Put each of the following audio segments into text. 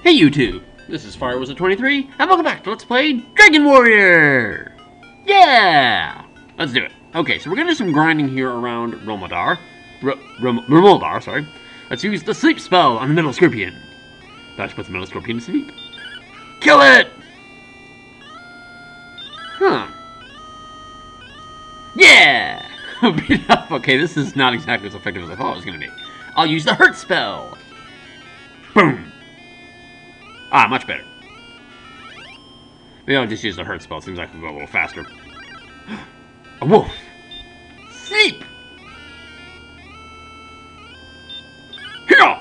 Hey YouTube, this is Firewizard23, and welcome back to Let's Play Dragon Warrior! Yeah! Let's do it. Okay, so we're gonna do some grinding here around Rimuldar. Rimuldar, sorry. Let's use the sleep spell on the middle scorpion. Let's put the middle scorpion to sleep. Kill it! Huh. Yeah! Beat up. Okay, this is not exactly as effective as I thought it was gonna be. I'll use the hurt spell! Boom! Ah, much better. Maybe I'll just use the hurt spell. It seems like I can go a little faster. A wolf! Sleep! Here!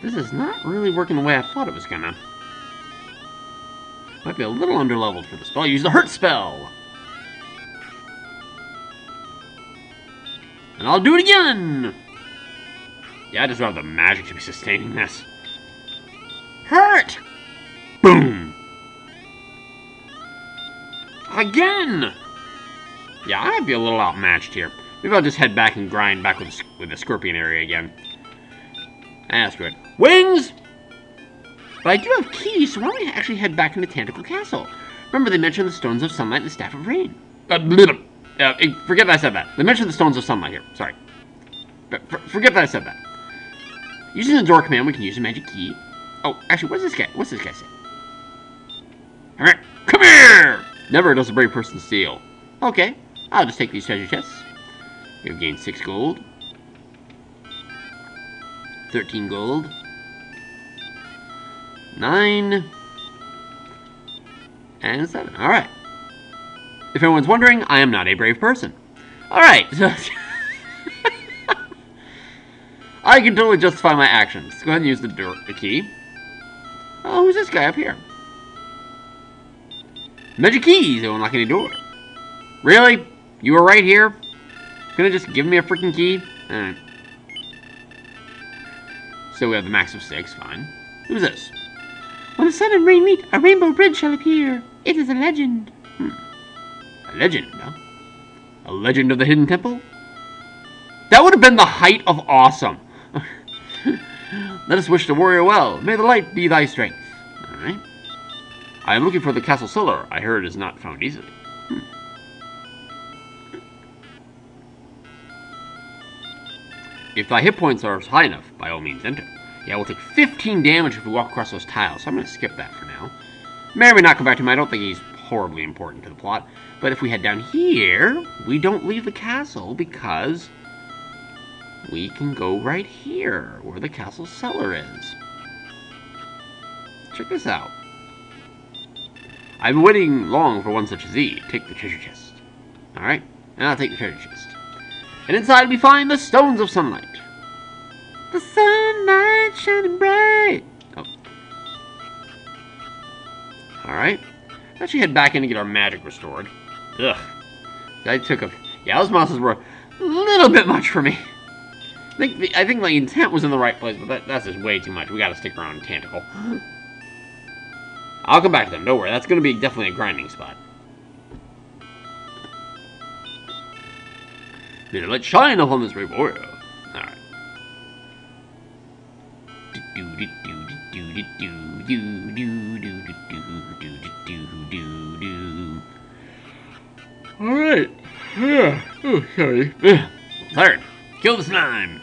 This is not really working the way I thought it was gonna. Might be a little underleveled for the spell. I'll use the hurt spell! And I'll do it again! Yeah, I just want the magic to be sustaining this. Hurt! Boom! Again! Yeah, I might be a little outmatched here. Maybe I'll just head back and grind back with the scorpion area again. That's good. Wings! But I do have keys, so why don't we actually head back into Tentacle Castle? Remember, they mentioned the Stones of Sunlight and the Staff of Rain. Forget that I said that. They mentioned the Stones of Sunlight here. Sorry. Forget that I said that. Using the door command, we can use a magic key. Oh, actually, what's this guy say? Alright, come here! Never does a brave person steal. Okay, I'll just take these treasure chests. We've gained 6 gold. 13 gold. 9. And 7. Alright. If anyone's wondering, I am not a brave person. Alright, so... I can totally justify my actions. Go ahead and use the key. Oh, who's this guy up here? Magic keys don't unlock any door. Really? You were right here? Gonna just give me a freaking key? Alright. So we have the max of 6, fine. Who's this? When the sun and rain meet, a rainbow bridge shall appear. It is a legend. A legend, huh? A legend of the hidden temple? That would have been the height of awesome. Let us wish the warrior well. May the light be thy strength. Alright. I am looking for the castle cellar. I heard it is not found easily. If thy hit points are high enough, by all means enter. Yeah, we'll take 15 damage if we walk across those tiles, so I'm going to skip that for now. May or may not come back to him. I don't think he's horribly important to the plot. But if we head down here, we don't leave the castle because... we can go right here, where the castle cellar is. Check this out. I've been waiting long for one such as thee. Take the treasure chest. Alright, and I'll take the treasure chest. And inside we find the Stones of Sunlight. The sunlight shining bright. Oh. Alright. Let's actually head back in and get our magic restored. Ugh. Yeah, those monsters were a little bit much for me. I think my intent was in the right place, but that's just way too much. We gotta stick around in Tentacle. I'll come back to them, don't worry. That's gonna be definitely a grinding spot. May the light shine upon this brave warrior. Alright. Alright. Oh, sorry. Tired. Kill the slime.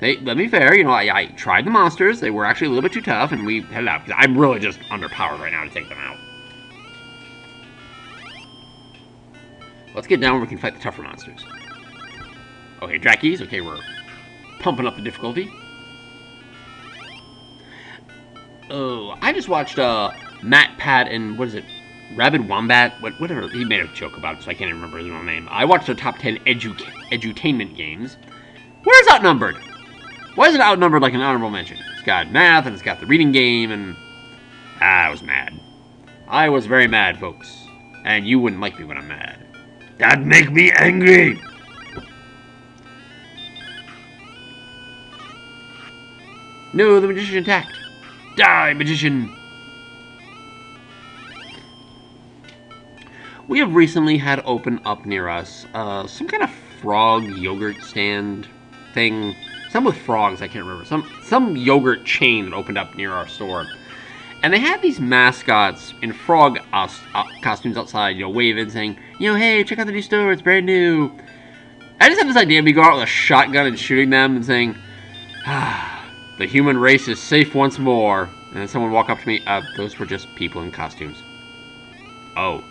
Let me be fair, you know, I tried the monsters. They were actually a little bit too tough, and we headed out. Because I'm really just underpowered right now to take them out. Let's get down where we can fight the tougher monsters. Okay, Drakkies. Okay, we're pumping up the difficulty. Oh, I just watched Matt, Pat, and what is it? Rabid Wombat? Whatever. He made a joke about it, so I can't even remember his real name. I watched the top 10 edutainment games. Where's Outnumbered? Why is it outnumbered like an honorable mention? It's got math, and it's got the reading game, and... I was mad. I was very mad, folks. And you wouldn't like me when I'm mad. That'd make me angry! No, the magician attacked. Die, magician! We have recently had open up near us some kind of frog yogurt stand. thing. Some with frogs, I can't remember. Some yogurt chain that opened up near our store. And they had these mascots in frog costumes outside, waving, saying, hey, check out the new store, it's brand new. I just had this idea of me going out with a shotgun and shooting them and saying, the human race is safe once more. And then someone walk up to me, those were just people in costumes. Oh.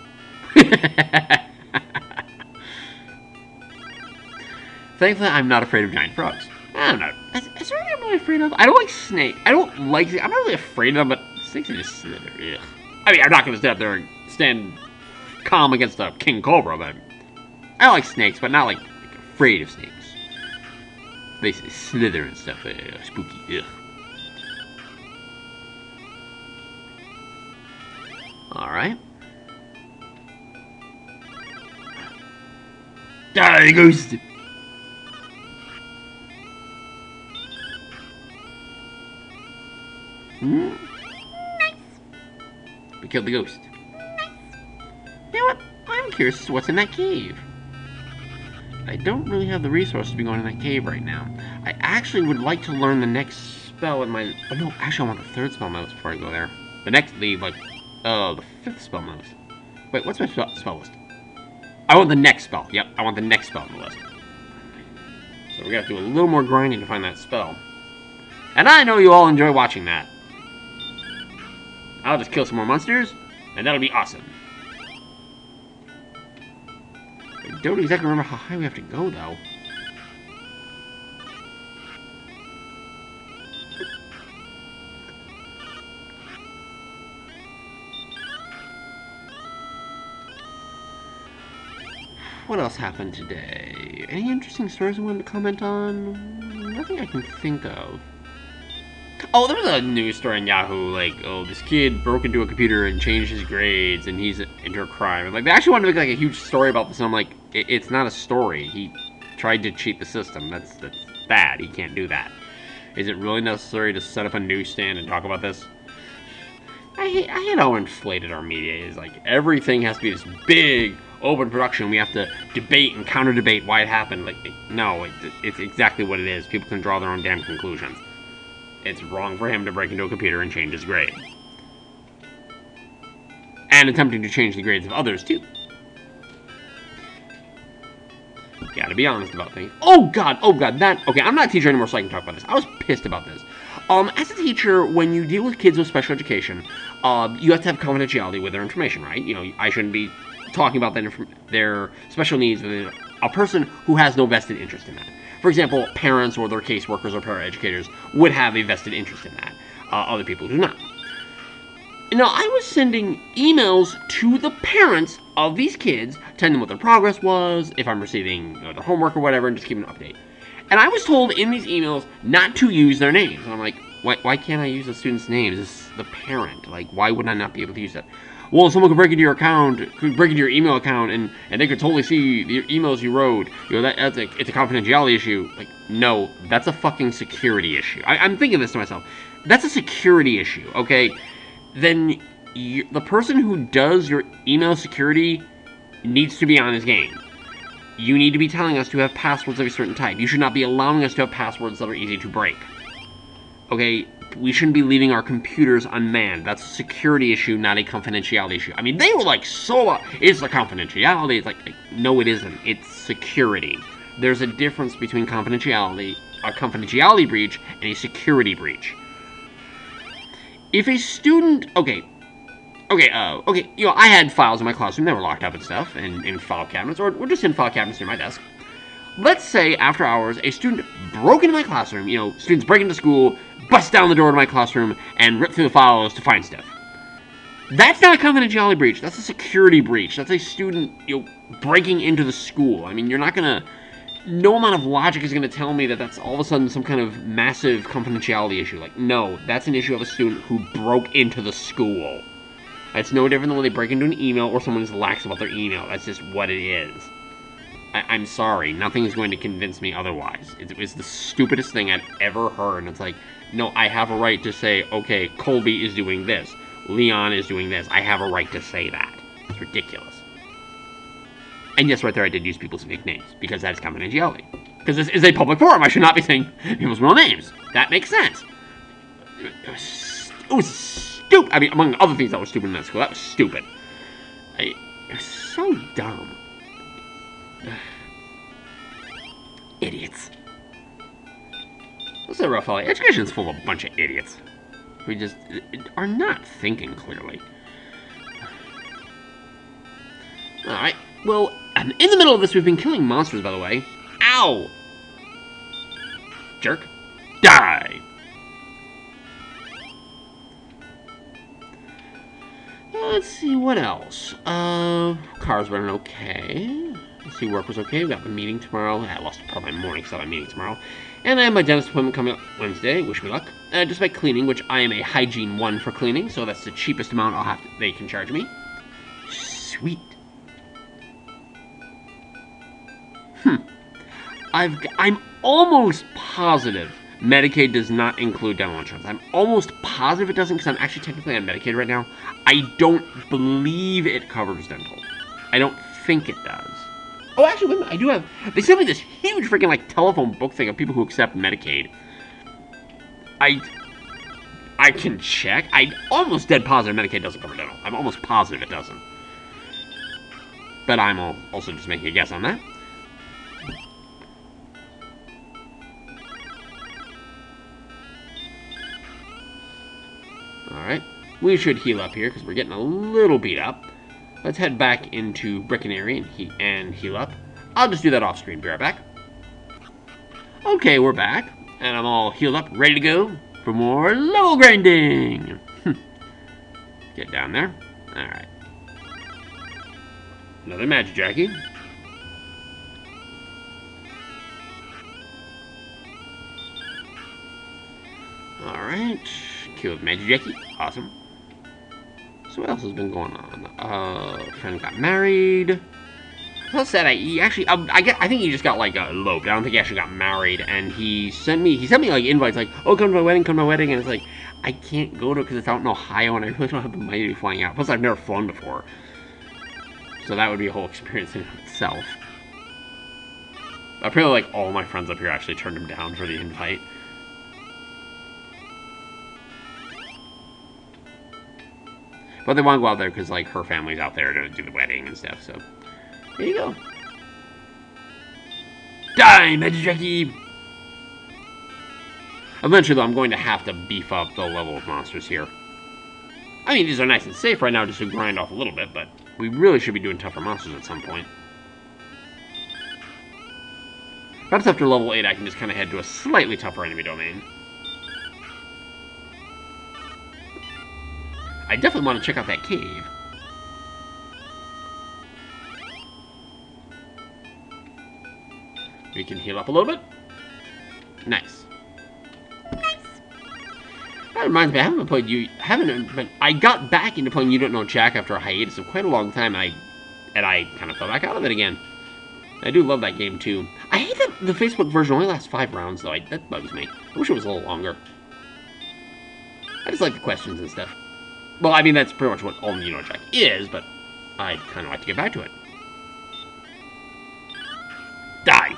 Thankfully, I'm not afraid of giant frogs. I'm not. That's really I'm really afraid of. I don't like snakes. I'm not really afraid of them, but snakes are just slither. Ugh. I mean, I'm not going to stand up there and stand calm against a king cobra, but I like snakes, but not like afraid of snakes. They slither and stuff. Spooky. Ugh. Alright. Die, ghost! Nice. We killed the ghost. Nice. You know what? I'm curious as to what's in that cave. I don't really have the resources to be going in that cave right now. I actually would like to learn the next spell in my... Oh no, actually I want the 3rd spell notes before I go there. The next, the 5th spell notes. Wait, what's my spell list? I want the next spell. Yep, I want the next spell on the list. So we're gonna have to do a little more grinding to find that spell. And I know you all enjoy watching that. I'll just kill some more monsters, and that'll be awesome. I don't exactly remember how high we have to go, though. What else happened today? Any interesting stories I wanted to comment on? Nothing I can think of. Oh, there was a news story on Yahoo, like, oh, this kid broke into a computer and changed his grades, and he's into a crime. And, like, they actually wanted to make, like, a huge story about this, and I'm like, it's not a story. He tried to cheat the system. That's bad. He can't do that. Is it really necessary to set up a newsstand and talk about this? I hate how inflated our media is. Like, everything has to be this big, open production. We have to debate and counter-debate why it happened. Like, no, it's exactly what it is. People can draw their own damn conclusions. It's wrong for him to break into a computer and change his grade. And attempting to change the grades of others, too. Gotta be honest about things. Oh god, okay, I'm not a teacher anymore, so I can talk about this. I was pissed about this. As a teacher, when you deal with kids with special education, you have to have confidentiality with their information, right? I shouldn't be talking about their special needs with a person who has no vested interest in that. For example, parents or their caseworkers or paraeducators would have a vested interest in that. Other people do not. Now, I was sending emails to the parents of these kids, telling them what their progress was, if I'm receiving their homework or whatever, and just keeping an update. And I was told in these emails not to use their names. And I'm like, why can't I use the student's names? This is the parent. Like, why would I not be able to use that? Well, someone could break into your account, could break into your email account, and they could totally see the emails you wrote. It's a confidentiality issue. Like, no, that's a fucking security issue. I'm thinking this to myself. That's a security issue, okay? Then the person who does your email security needs to be on his game. You need to be telling us to have passwords of a certain type. You should not be allowing us to have passwords that are easy to break. Okay? We shouldn't be leaving our computers unmanned. That's a security issue, not a confidentiality issue. I mean, they were like, it's a confidentiality. It's like, no, it isn't. It's security. There's a difference between confidentiality, a confidentiality breach, and a security breach. If a student, okay, I had files in my classroom that were locked up and stuff, in file cabinets, or just in file cabinets near my desk. Let's say, after hours, a student broke into my classroom, students break into school, bust down the door to my classroom, and rip through the files to find stuff. That's not a confidentiality breach. That's a security breach. That's a student, breaking into the school. I mean, you're not gonna... No amount of logic is gonna tell me that that's all of a sudden some kind of massive confidentiality issue. Like, no, that's an issue of a student who broke into the school. That's no different than when they break into an email or someone is lax about their email. That's just what it is. I'm sorry, nothing is going to convince me otherwise. It's the stupidest thing I've ever heard, and it's like, no, I have a right to say, okay, Colby is doing this, Leon is doing this, I have a right to say that. It's ridiculous. And yes, right there I did use people's nicknames, because that's confidentiality. Because this is a public forum. I should not be saying people's real names. That makes sense. It was stupid. I mean, among other things that were stupid in that school, that was stupid. It was so dumb. Idiots. That's a rough holiday. Education's full of a bunch of idiots. We just are not thinking clearly. Alright, well, in the middle of this, we've been killing monsters, by the way. Ow! Jerk. Die! Let's see, what else? Cars running okay. Let's see, work was okay. We got the meeting tomorrow. I lost part of my morning, so I have a meeting tomorrow. And I have my dentist appointment coming up Wednesday. Wish me luck. Just by cleaning, which I am a hygiene 1 for cleaning, so that's the cheapest amount they can charge me. Sweet. I'm almost positive Medicaid does not include dental insurance. I'm almost positive it doesn't, because I'm actually technically on Medicaid right now. I don't believe it covers dental. I don't think it does. Oh, actually, wait a minute, I do have... They sent me this huge freaking, like, telephone book thing of people who accept Medicaid. I can check. I'm almost dead positive Medicaid doesn't cover dental. I'm almost positive it doesn't. But I'm also just making a guess on that. Alright, we should heal up here, because we're getting a little beat up. Let's head back into Brickonary and heal up. I'll just do that off screen. Be right back. Okay, we're back. And I'm all healed up, ready to go for more level grinding. Get down there. Alright. Another Magic Jackie. Alright. Killed Magic Jackie. Awesome. So what else has been going on? Friend got married. How sad I think he just got like eloped. I don't think he actually got married. And he sent me like invites like, oh, come to my wedding, and it's like, I can't go to it because it's out in Ohio and I really don't have the money to be flying out. Plus I've never flown before. So that would be a whole experience in itself. Apparently like all my friends up here actually turned him down for the invite. But they want to go out there because, like, her family's out there to do the wedding and stuff, so... There you go. Die, Magic Jackie! Eventually, though, I'm going to have to beef up the level of monsters here. I mean, these are nice and safe right now just to grind off a little bit, but we really should be doing tougher monsters at some point. Perhaps after level 8, I can just kind of head to a slightly tougher enemy domain. I definitely want to check out that cave. We can heal up a little bit. Nice. Nice. That reminds me, I haven't played I got back into playing You Don't Know Jack after a hiatus of quite a long time, and I kind of fell back out of it again. I do love that game too. I hate that the Facebook version only lasts 5 rounds though. That bugs me. I wish it was a little longer. I just like the questions and stuff. Well, I mean, that's pretty much what all You Know Jack is, but I kind of like to get back to it. Die!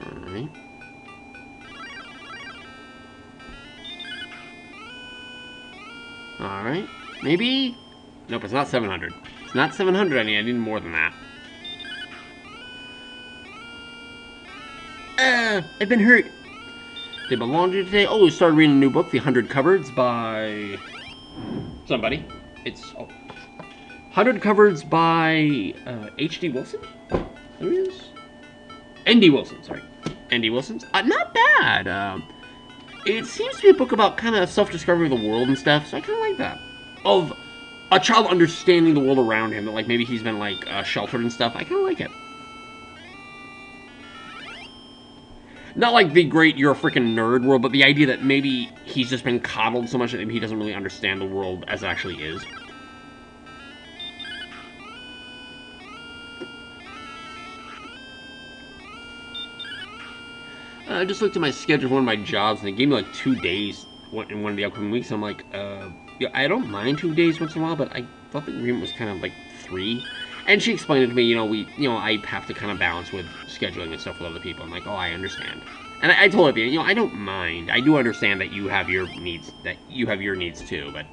Alright. Alright. Maybe... Nope, it's not 700. It's not 700 I need more than that. I've been hurt. Did my laundry today. Oh, we started reading a new book, The 100 Cupboards by... somebody. It's... Oh. 100 Cupboards by... H.D. Wilson? There he is. N.D. Wilson, sorry. N.D. Wilson's. Not bad. It seems to be a book about kind of self-discovery of the world and stuff, so I kind of like that. Of a child understanding the world around him, that like maybe he's been like sheltered and stuff. I kind of like it. Not like the great you're a freaking nerd world, but the idea that maybe he's just been coddled so much that maybe he doesn't really understand the world as it actually is. I just looked at my schedule for one of my jobs, and they gave me like 2 days in one of the upcoming weeks. I'm like, yeah, I don't mind 2 days once in a while, but I thought the agreement was kind of like 3. And she explained it to me, I have to kind of balance with scheduling and stuff with other people. I'm like, oh, I understand. And I told her, I don't mind. I do understand that you have your needs, too, but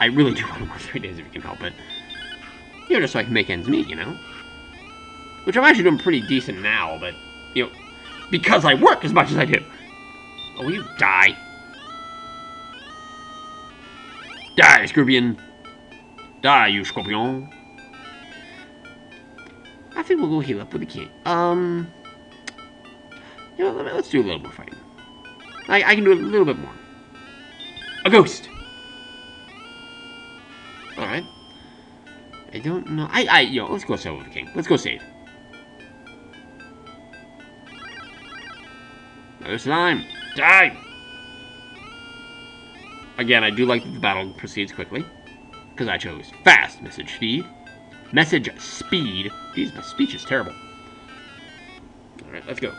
I really do want to work 3 days if you can help it. Just so I can make ends meet, Which I'm actually doing pretty decent now, but, because I work as much as I do. Oh, will you die? Die, Scorpion. Die, you Scorpion. I think we'll go heal up with the king. Let's do a little more fighting. I can do a little bit more. A ghost! Alright. I don't know. Let's go save with the king. Let's go save. Another slime. Die! Again, I do like that the battle proceeds quickly. Because I chose fast message speed. Message speed. Jeez, my speech is terrible. Alright, let's go.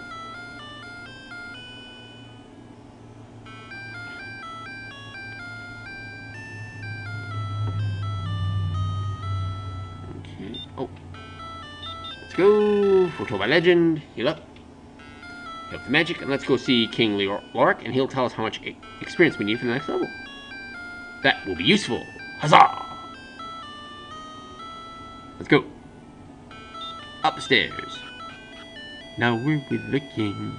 Okay. Oh. Let's go. Foretold by legend. Heal up. Heal up the magic. And let's go see King Lorik, and he'll tell us how much experience we need for the next level. That will be useful. Huzzah! Let's go. Upstairs. Now we're with the king.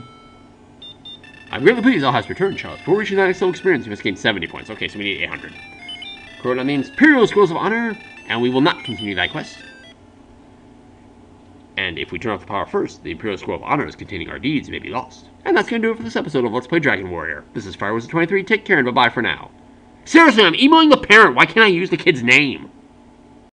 I'm really pleased all has returned, Charles. Before reaching that next level experience, we must gain 70 points. Okay, so we need 800. Corona means Imperial Scrolls of Honor, and we will not continue that quest. And if we turn off the power first, the Imperial Scroll of Honors containing our deeds may be lost. And that's going to do it for this episode of Let's Play Dragon Warrior. This is Firewizard23. Take care and bye-bye for now. Seriously, I'm emailing the parent. Why can't I use the kid's name?